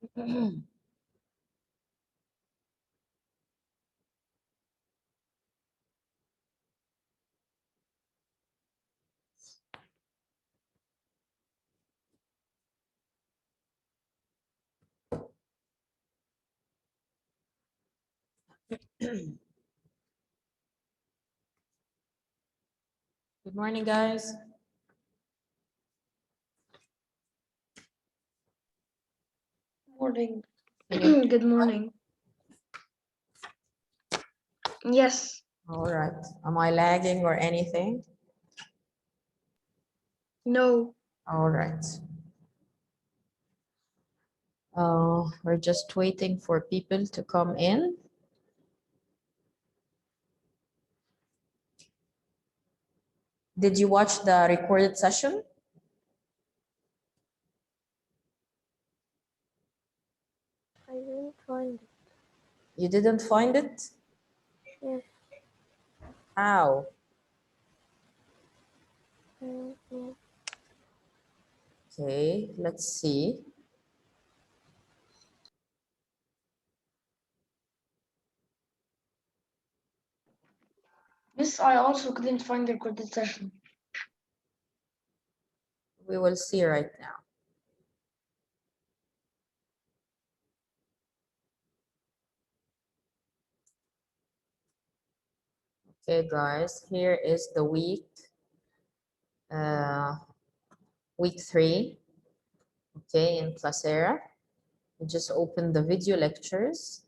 Good morning, guys. Morning. Can you- Good morning. Yes. All right. Am I lagging or anything? No. All right. We're just waiting for people to come in. Did you watch the recorded session? I didn't find it. You didn't find it? Yes. How? I don't know. Okay, let's see. Yes, I also couldn't find the recorded session. We will see right now. Okay, guys, here is the week 3, okay, in Classera. You just open the video lectures.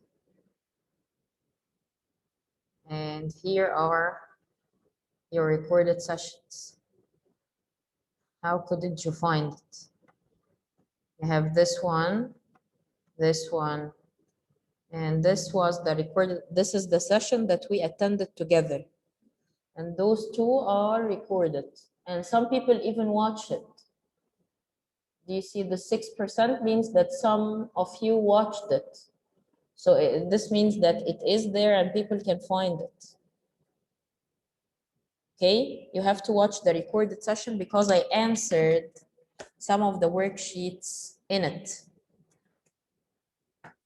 And here are your recorded sessions. How couldn't you find it? You have this one, and this was the recorded. This is the session that we attended together. And those two are recorded. And some people even watch it. Do you see the 6% means that some of you watched it. So this means that it is there and people can find it. Okay, you have to watch the recorded session because I answered some of the worksheets in it.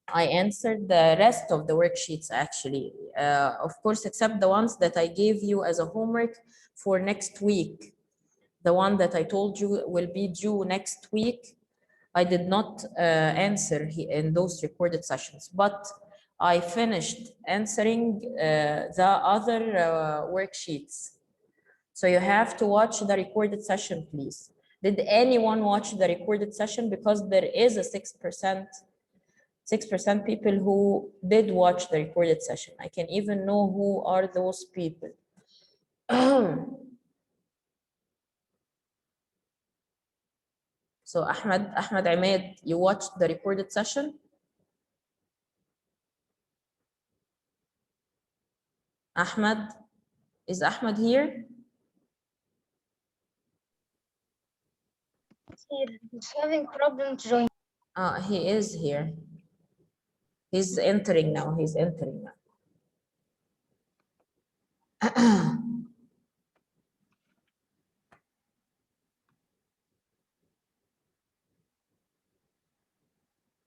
I answered the rest of the worksheets actually, of course, except the ones that I gave you as a homework for next week. The one that I told you will be due next week, I did not answer in those recorded sessions, but I finished answering the other worksheets. So you have to watch the recorded session, please. Did anyone watch the recorded session? Because there is a 6% people who did watch the recorded session. I can even know who are those people. So Ahmed Ahmed, you watched the recorded session? Ahmed, is Ahmed here? He's having problems joining. He is here. He's entering now. He's entering now.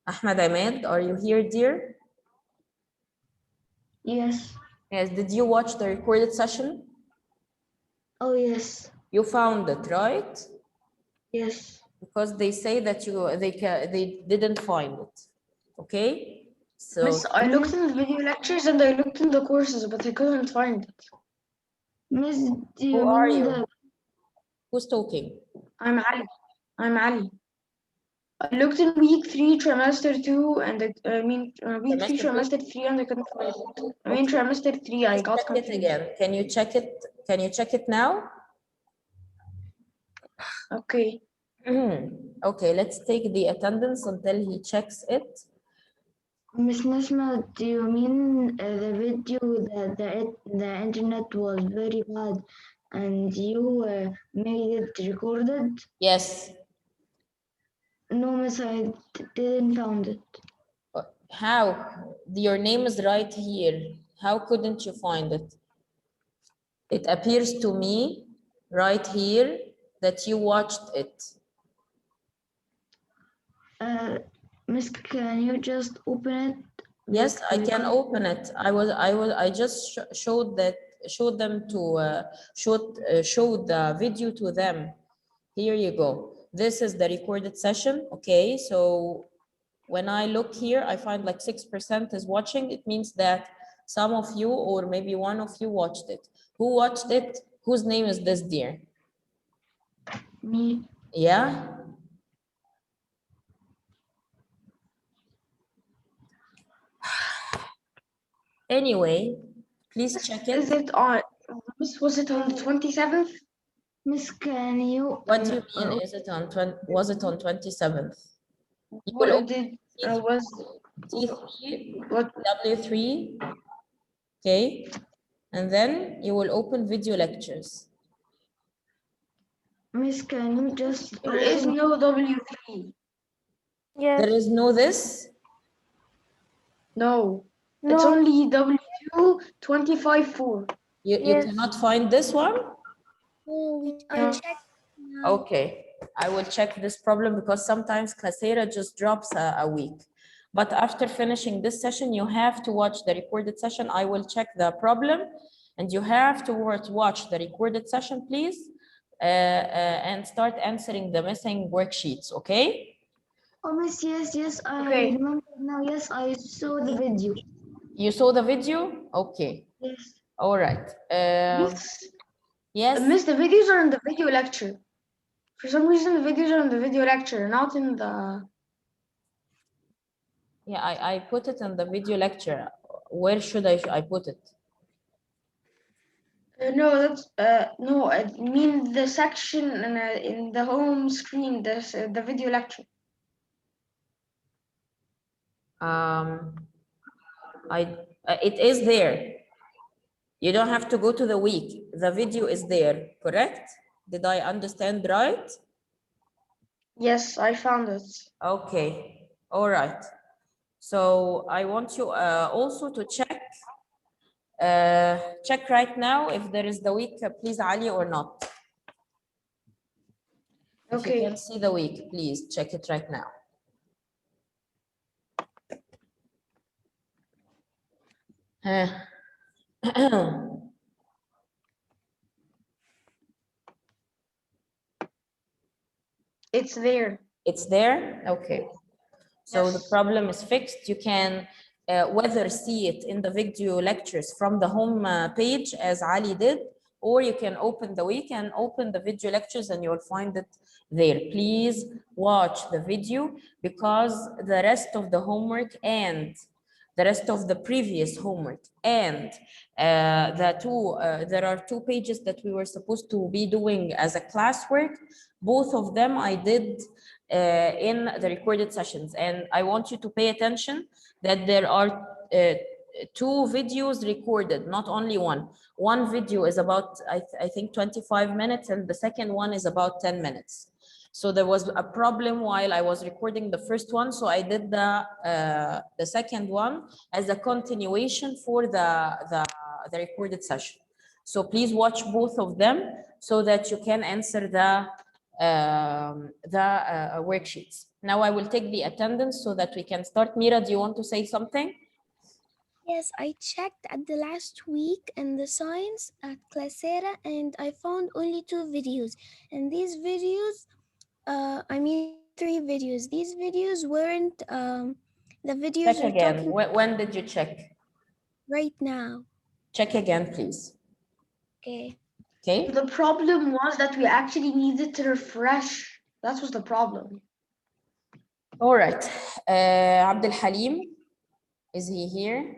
Ahmed Ahmed, are you here, dear? Yes. Yes. Did you watch the recorded session? Oh, yes. You found it, right? Yes. Because they say that they didn't find it. Okay. So Miss, I looked in the video lectures and I looked in the courses, but I couldn't find it. Miss, do you who are mean you? that Who's talking? I'm Ali? I'm Ali. I looked in week 3, trimester 2, and week 3, Trimester trimester 3, and I couldn't find it. I mean, Okay. trimester 3, I Let's got check it confused. again. Can you check it? Can you check it now? Okay. Okay, let's take the attendance until he checks it. Miss Nashma, do you mean the video that the internet was very bad and you made it recorded? Yes. No, Miss, I didn't found it. How? Your name is right here. How couldn't you find it? It appears to me right here that you watched it. Miss, can you just open it? Yes, I can Because- open it. I just showed them to showed the video to them. Here you go. This is the recorded session. Okay, so when I look here, I find like 6% is watching. It means that some of you, or maybe one of you, watched it. Who watched it? Whose name is this, dear? Me. Yeah. Anyway, please check Is it. it on? Was it on the 27th? Miss, can you? What do you mean? Is it on 20? Was it on 27th? You will What open did was T3, what? W3, okay, and then you will open video lectures. Miss, can you just There is open? no W3. Yes. There is no this. No, No. it's only W2 25.4. You Yes. cannot find this one. Oh, I No. checked now. Okay, I will check this problem because sometimes Coursera just drops a week. But after finishing this session, you have to watch the recorded session. I will check the problem, and you have to watch the recorded session, please, and start answering the missing worksheets. Okay? Oh, Miss, yes, I Okay. remember now. Yes, I saw the video. You saw the video? Okay. Yes. All right. Yes. Miss, the videos are in the video lecture. For some reason, the videos are in the video lecture, not in the. Yeah, I put it in the video lecture. Where should I put it? No, that's no. I mean the section in the home screen. The video lecture. It is there. You don't have to go to the week. The video is there, correct? Did I understand right? Yes, I found it. Okay, all right. So I want you also to check right now if there is the week, please, Ali, or not. If you Okay. can see the week, please check it right now. It's there. It's there? Okay. So the Yes. problem is fixed. You can whether see it in the video lectures from the home page as Ali did, or you can open the week and open the video lectures and you'll find it there. Please watch the video because the rest of the homework and the rest of the previous homework and there are two pages that we were supposed to be doing as a classwork. Both of them I did in the recorded sessions, and I want you to pay attention that there are two videos recorded, not only one. One video is about I think 25 minutes and the second one is about 10 minutes. So there was a problem while I was recording the first one, so I did the second one as a continuation for the recorded session. So please watch both of them so that you can answer the worksheets. Now I will take the attendance so that we can start. Mira, do you want to say something? Yes, I checked at the last week in the science at Classera and I found only 2 videos. And these videos, I mean 3 videos. These videos weren't the videos Check you're again. talking When did you check? right now. Check again, please. Okay. Okay. The problem was that we actually needed to refresh. That was the problem. All right. Abdul Halim, is he here?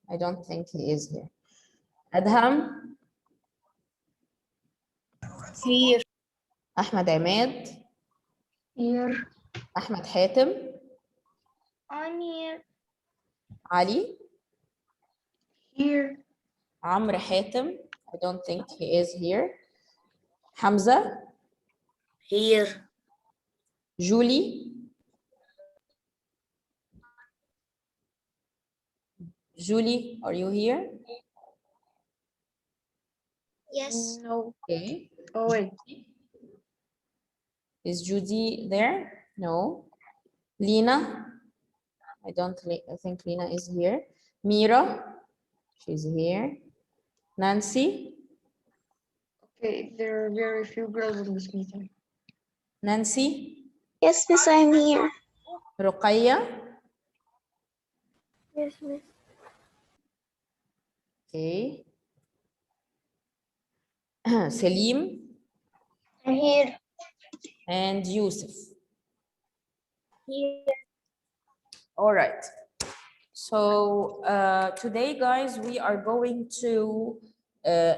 I don't think he is here. Adham? Here. Ahmed Ahmed? Here. Ahmed Hatem? I'm here. Ali? Here. Amr Hatem? I don't think he is here. Hamza? Here. Julie? Julie, are you here? Yes. No. Okay. Oh wait. Is Judy there? No. Lena? I think Lena is here. Mira, she's here. Nancy, Okay, there are very few girls in this meeting. Nancy, Yes, Miss, I'm here. Ruqayya, Yes, Miss. okay. Salim I'm here. and Yusuf. Here. All right. So today, guys, we are going to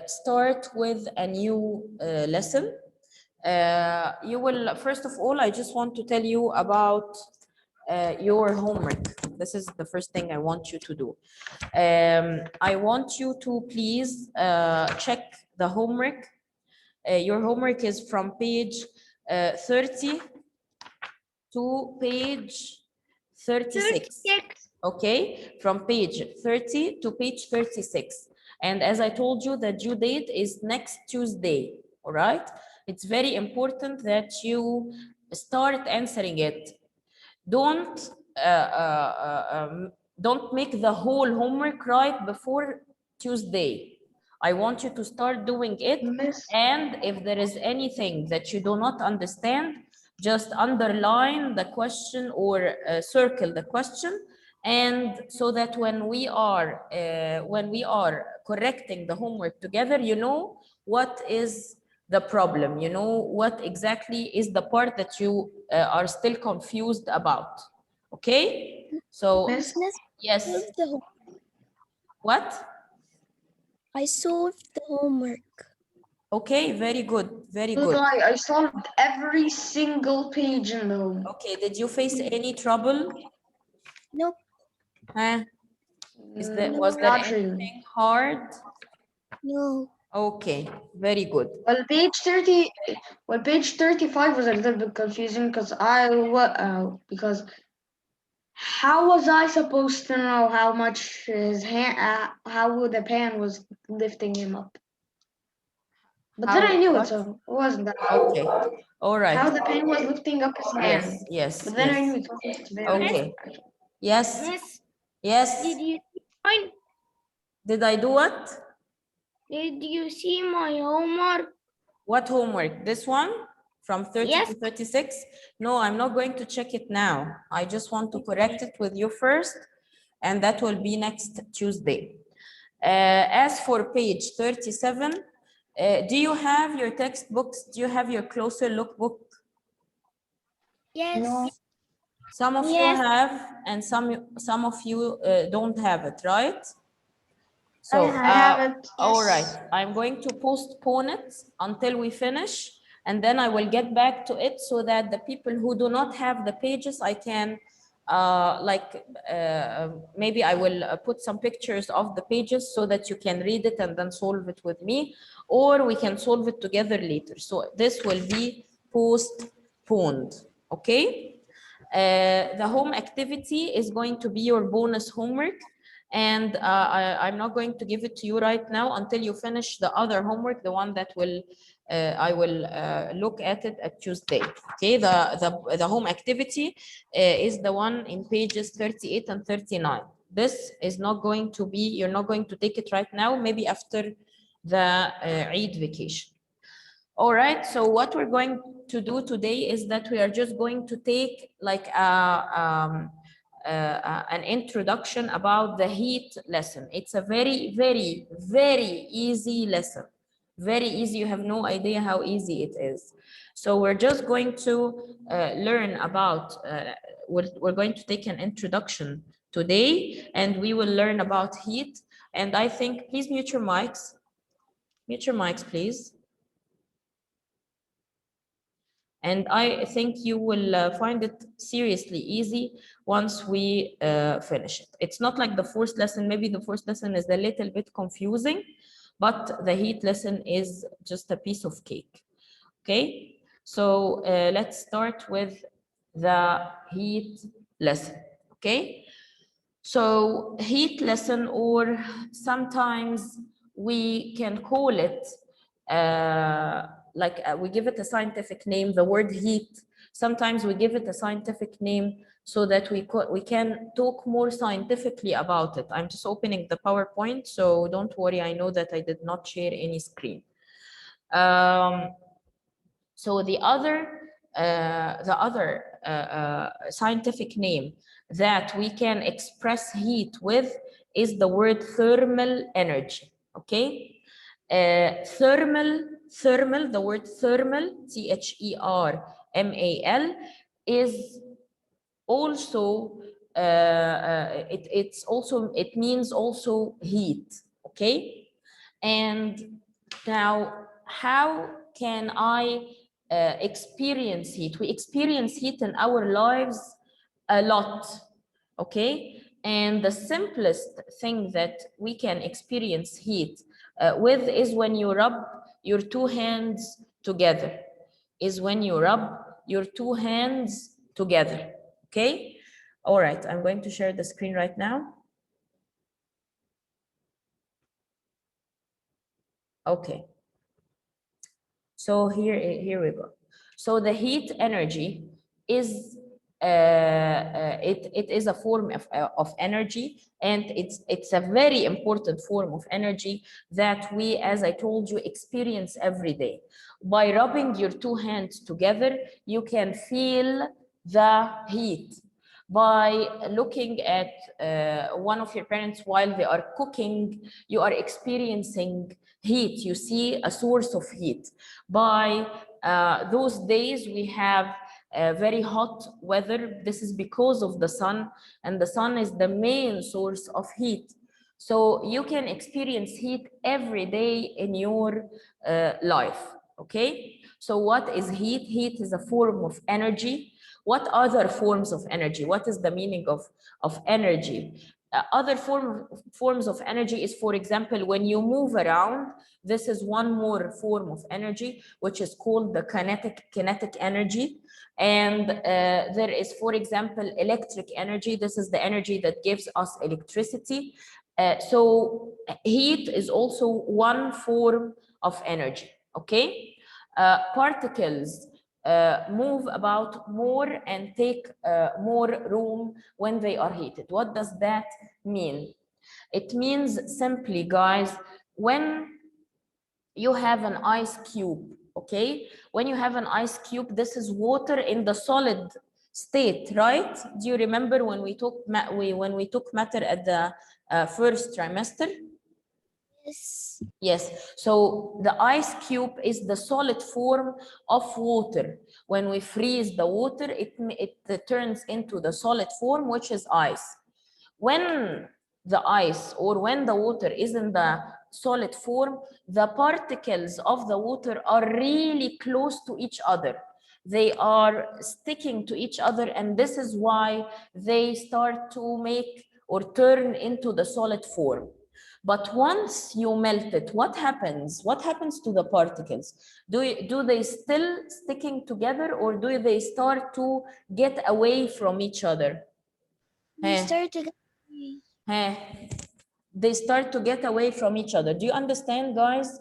start with a new lesson. You will, first of all, I just want to tell you about your homework. This is the first thing I want you to do. I want you to please check the homework. Your homework is from page 30 to page 36. Okay, from page 30 to page 36. And as I told you, the due date is next Tuesday. All right, it's very important that you start answering it. Don't don't make the whole homework right before Tuesday. I want you to start doing it. Miss, And if there is anything that you do not understand, just underline the question or circle the question. And so that when we are correcting the homework together, you know what is the problem, you know what exactly is the part that you are still confused about. Okay, so Miss, Miss, yes, solved the what? I solved the homework. Okay, very good, very good. I solved every single page in the home. Okay, did you face any trouble? Nope. Huh? Was there Not really. anything hard? No. Okay, very good. Well, page 35 was a little bit confusing because because how was I supposed to know how much his hand, how the pan was lifting him up? But then I knew it, What? so it wasn't that hard. Okay, all right. How the pan was lifting up his hand. Yes, yes, But then I yes. knew it wasn't very Okay. hard. Yes, Miss, yes. did you see mine? Did I do what? Did you see my homework? What homework? This one? From 30 Yes. to 36? No, I'm not going to check it now. I just want to correct it with you first, and that will be next Tuesday. As for page 37, do you have your textbooks? Do you have your closer look book? Yes. No. Some of you Yes. have, and some of you don't have it, right? So I have it. all right, I'm going to postpone it until we finish, and then I will get back to it so that the people who do not have the pages, I can maybe I will put some pictures of the pages so that you can read it and then solve it with me, or we can solve it together later. So this will be postponed, okay? The home activity is going to be your bonus homework, and I'm not going to give it to you right now until you finish the other homework, the one that will I will look at it at Tuesday. Okay, the home activity is the one in pages 38 and 39. This is not going to be, you're not going to take it right now, maybe after the Eid vacation. All right, so what we're going to do today is that we are just going to take like an introduction about the heat lesson. It's a very, very, very easy lesson. Very easy, you have no idea how easy it is. So we're just going to learn about, we're going to take an introduction today, and we will learn about heat. And I think, please mute your mics. Mute your mics, please. And I think you will find it seriously easy once we finish it. It's not like the first lesson. Maybe the first lesson is a little bit confusing, but the heat lesson is just a piece of cake. Okay, so let's start with the heat lesson. Okay, so heat lesson, or sometimes we can call it we give it a scientific name, the word heat. Sometimes we give it a scientific name so that we can talk more scientifically about it. I'm just opening the PowerPoint, so don't worry. I know that I did not share any screen. So the other scientific name that we can express heat with is the word thermal energy. Okay, thermal, the word thermal, THERMAL, is also it means also heat. Okay, and now how can I experience heat? We experience heat in our lives a lot. Okay, and the simplest thing that we can experience heat with is when you rub your two hands together. Okay, all right, I'm going to share the screen right now. Okay, so here we go. So the heat energy is it is a form of energy, and it's a very important form of energy that we, as I told you, experience every day. By rubbing your two hands together, you can feel the heat. By looking at one of your parents while they are cooking, you are experiencing heat. You see a source of heat. By those days we have very hot weather. This is because of the sun, and the sun is the main source of heat. So you can experience heat every day in your life. Okay, so what is heat? Heat is a form of energy. What other forms of energy? What is the meaning of energy? Other forms of energy is, for example, when you move around. This is one more form of energy, which is called the kinetic energy. And there is, for example, electric energy. This is the energy that gives us electricity. So heat is also one form of energy. Okay, particles move about more and take more room when they are heated. What does that mean? It means simply, guys, when you have an ice cube, okay? When you have an ice cube, this is water in the solid state, right? Do you remember when we took matter at the first trimester? Yes. Yes, so the ice cube is the solid form of water. When we freeze the water, it turns into the solid form, which is ice. When the ice or when the water is in the solid form, the particles of the water are really close to each other. They are sticking to each other, and this is why they start to make or turn into the solid form. But once you melt it, what happens? What happens to the particles? Do they still sticking together, or do they start to get away from each other? We start to get They start to get away from each other. Do you understand, guys?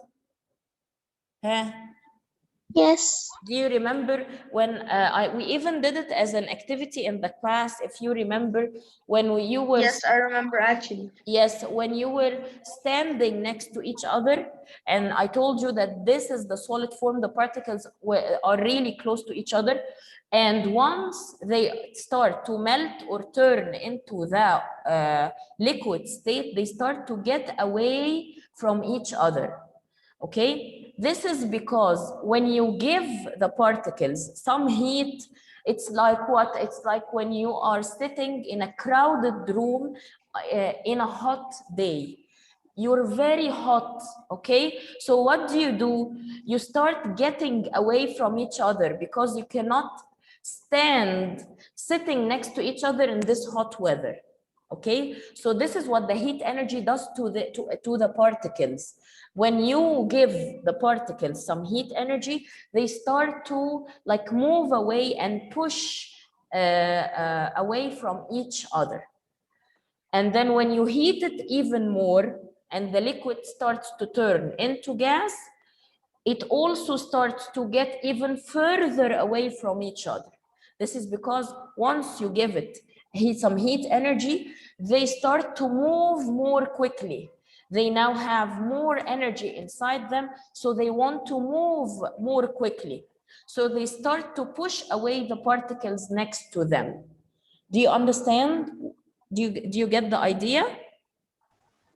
Yes. Do you remember when we even did it as an activity in the class? If you remember, when you were Yes, I remember actually. Yes, when you were standing next to each other, and I told you that this is the solid form, the particles are really close to each other. And once they start to melt or turn into the liquid state, they start to get away from each other. Okay, this is because when you give the particles some heat, it's like what? It's like when you are sitting in a crowded room in a hot day. You're very hot, okay? So what do? You start getting away from each other because you cannot stand sitting next to each other in this hot weather. Okay, so this is what the heat energy does to the particles. When you give the particles some heat energy, they start to like move away and push away from each other. And then when you heat it even more and the liquid starts to turn into gas, it also starts to get even further away from each other. This is because once you give it some heat energy, they start to move more quickly. They now have more energy inside them, so they want to move more quickly. So they start to push away the particles next to them. Do you understand? Do you get the idea?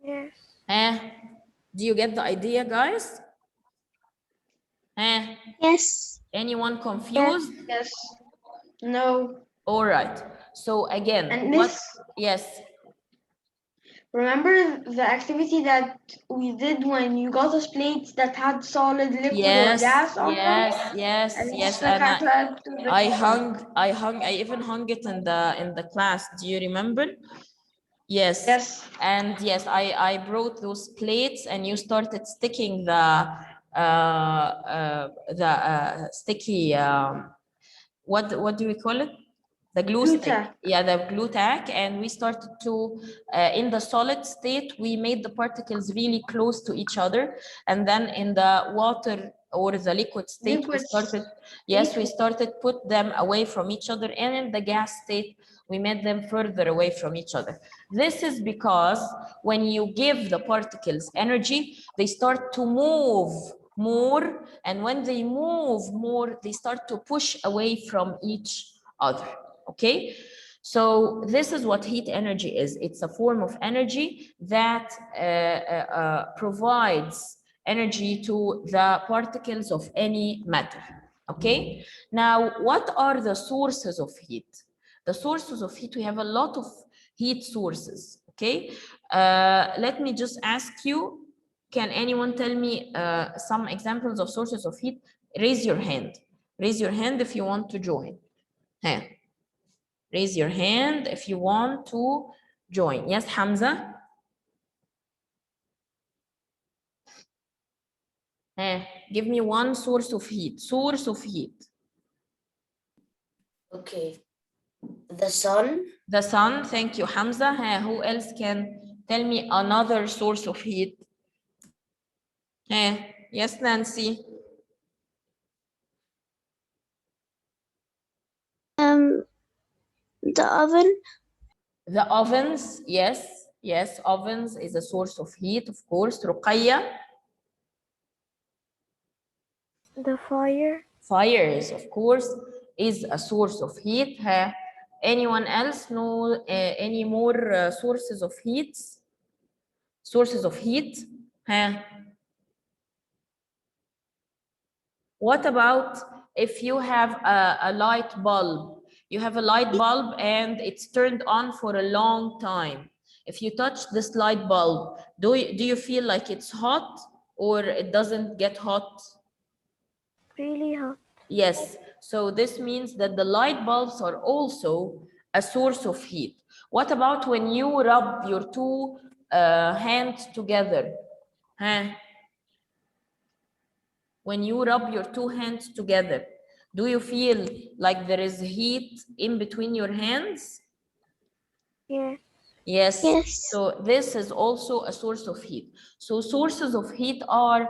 Yes. Do you get the idea, guys? Yes. Anyone confused? Yes. No. All right. So again, And what? Miss, Yes. remember the activity that we did when you got us plates that had solid, liquid, or Yes. gas on them? Yes. And we Yes. stuck And our thread to the I even hung it in the class. Do you remember? Yes. Yes. And yes, I brought those plates, and you started sticking the sticky what do we call it? The glue Glue stick. tack. Yeah, the glue tack. And we started to in the solid state, we made the particles really close to each other, and then in the water or the liquid state, we started put them away from each other, and in the gas state we made them further away from each other. This is because when you give the particles energy, they start to move more, and when they move more, they start to push away from each other. Okay, so this is what heat energy is. It's a form of energy that provides energy to the particles of any matter. Okay, now what are the sources of heat? The sources of heat, we have a lot of heat sources. Okay, let me just ask you, can anyone tell me some examples of sources of heat? Raise your hand. Raise your hand if you want to join. Raise your hand if you want to join. Yes, Hamza? Give me one source of heat. Source of heat. Okay. The sun. The sun. Thank you, Hamza. Who else can tell me another source of heat? Yes, Nancy. The oven. The ovens. Yes, yes, ovens is a source of heat, of course. Ruqayya. The fire. Fires, of course, is a source of heat. Anyone else know any more sources of heat? Sources of heat? What about if you have a light bulb? You have a light bulb and it's turned on for a long time. If you touch this light bulb, do you feel like it's hot or it doesn't get hot? Really hot. Yes, so this means that the light bulbs are also a source of heat. What about when you rub your two hands together? When you rub your two hands together, do you feel like there is heat in between your hands? Yes. Yes. Yes. So this is also a source of heat. So sources of heat are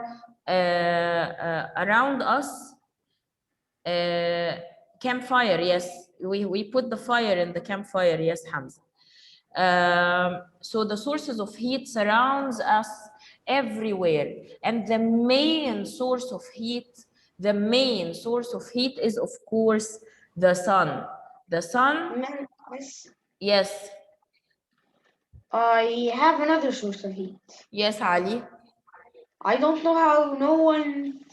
around us. Campfire, yes. We put the fire in the campfire, yes, Hamza. So the sources of heat surrounds us everywhere, and the main source of heat is, of course, the sun. The sun. Miss, Yes. I have another source of heat. Yes, Ali. I don't know how no one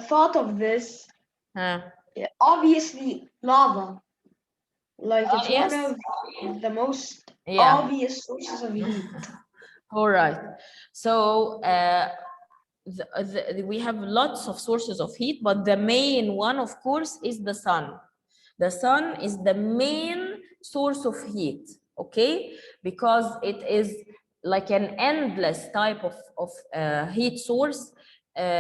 thought of this. Obviously, lava. Like it's Yes. one of the most Yeah. obvious sources of heat. All right. So we have lots of sources of heat, but the main one, of course, is the sun. The sun is the main source of heat, okay? Because it is like an endless type of heat source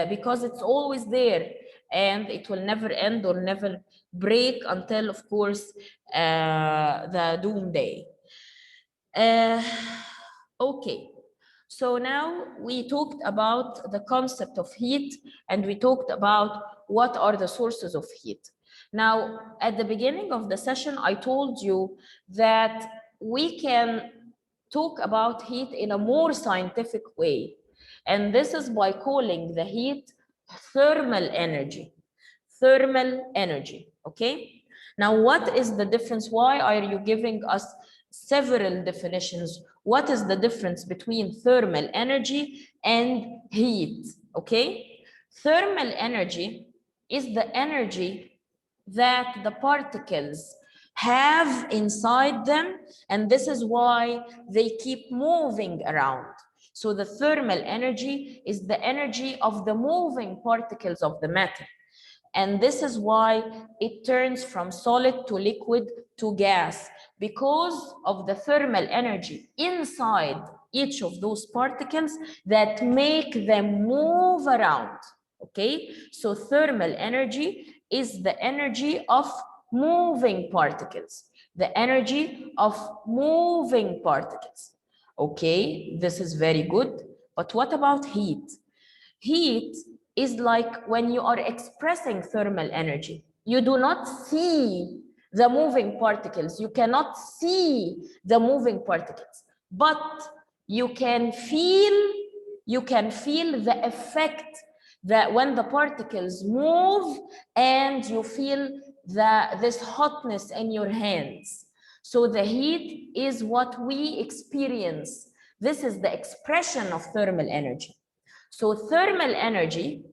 because it's always there and it will never end or never break until, of course, the doomsday. Okay. So now we talked about the concept of heat, and we talked about what are the sources of heat. Now, at the beginning of the session, I told you that we can talk about heat in a more scientific way. And this is by calling the heat thermal energy. Thermal energy, okay? Now, what is the difference? Why are you giving us several definitions? What is the difference between thermal energy and heat, okay? Thermal energy is the energy that the particles have inside them, and this is why they keep moving around. So the thermal energy is the energy of the moving particles of the matter. And this is why it turns from solid to liquid to gas, because of the thermal energy inside each of those particles that make them move around. Okay, so thermal energy is the energy of moving particles, the energy of moving particles. Okay, this is very good. But what about heat? Heat is like when you are expressing thermal energy. You do not see the moving particles. You cannot see the moving particles, but you can feel the effect that when the particles move, and you feel this hotness in your hands. So the heat is what we experience. This is the expression of thermal energy. So thermal energy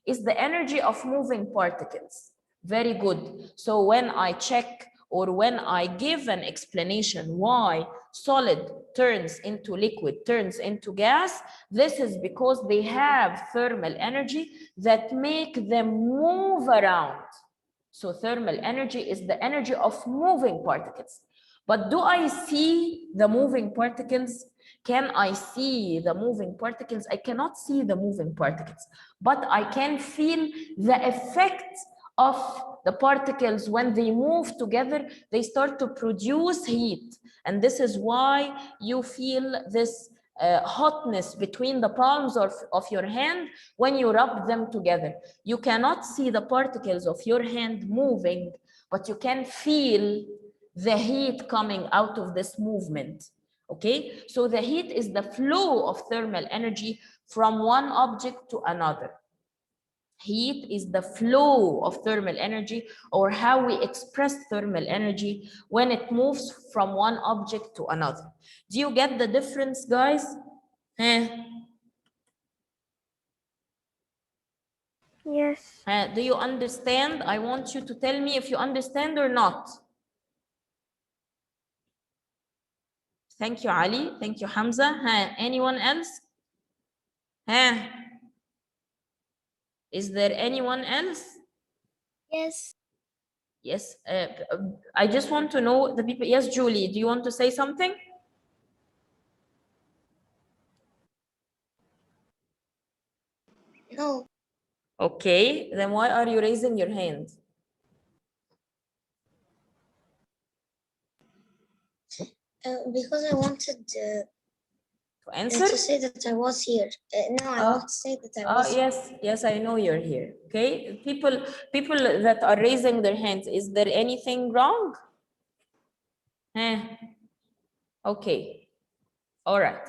is the energy of moving particles. Very good. So when I check, or when I give an explanation why solid turns into liquid, turns into gas, this is because they have thermal energy that make them move around. So thermal energy is the energy of moving particles. But do I see the moving particles? Can I see the moving particles? I cannot see the moving particles, but I can feel the effect of the particles. When they move together, they start to produce heat. And this is why you feel this hotness between the palms of your hand when you rub them together. You cannot see the particles of your hand moving, but you can feel the heat coming out of this movement. Okay, so the heat is the flow of thermal energy from one object to another. Heat is the flow of thermal energy, or how we express thermal energy when it moves from one object to another. Do you get the difference, guys? Yes. Do you understand? I want you to tell me if you understand or not. Thank you, Ali. Thank you, Hamza. Anyone else? Is there anyone else? Yes. Yes. I just want to know the people. Yes, Julie, do you want to say something? No, Okay, then why are you raising your hand? because I wanted To answer? to say that I was here. No, I want to say that I was. Yes, I know you're here. Okay, people that are raising their hands, is there anything wrong? Okay, all right.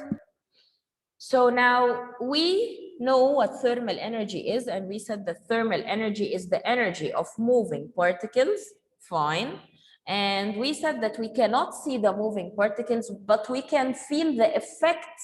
So now we know what thermal energy is, and we said that thermal energy is the energy of moving particles. Fine. And we said that we cannot see the moving particles, but we can feel the effect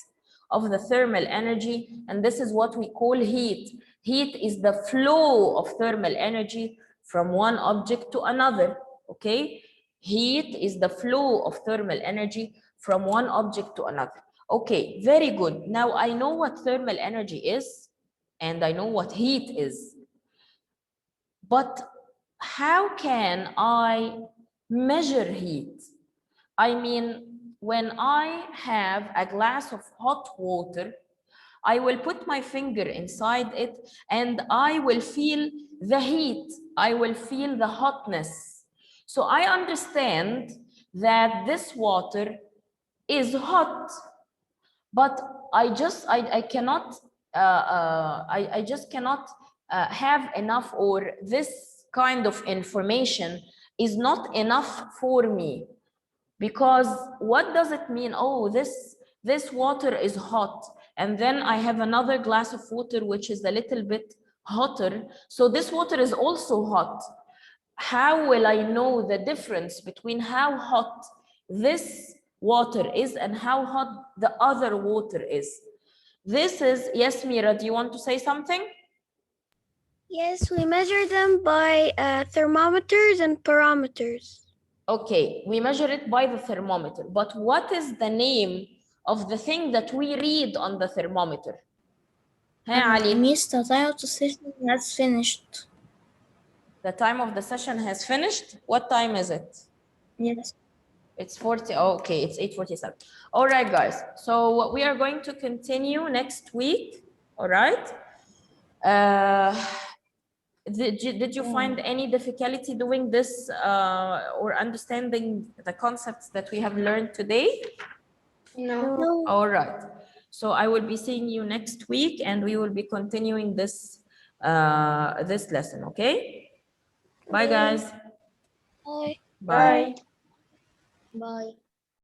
of the thermal energy, and this is what we call heat. Heat is the flow of thermal energy from one object to another, okay? Heat is the flow of thermal energy from one object to another. Okay, very good. Now I know what thermal energy is, and I know what heat is. But how can I measure heat? I mean, when I have a glass of hot water, I will put my finger inside it and I will feel the heat. I will feel the hotness. So I understand that this water is hot. but I cannot I just cannot have enough, or this kind of information is not enough for me. Because what does it mean? Oh, this water is hot, and then I have another glass of water which is a little bit hotter, so this water is also hot. How will I know the difference between how hot this water is and how hot the other water is? This is, yes, Mira, do you want to say something? Yes, we measure them by thermometers and barometers. Okay, we measure it by the thermometer, but what is the name of the thing that we read on the thermometer? Hey, Ali. Miss, the time of the session has finished. The time of the session has finished. What time is it? Yes. It's 40. Okay, it's 8:47. All right, guys. So we are going to continue next week. All right. Did you find any difficulty doing this or understanding the concepts that we have learned today? No. All right. So I will be seeing you next week, and we will be continuing this this lesson. Okay. Bye, guys. Bye. Bye. Bye.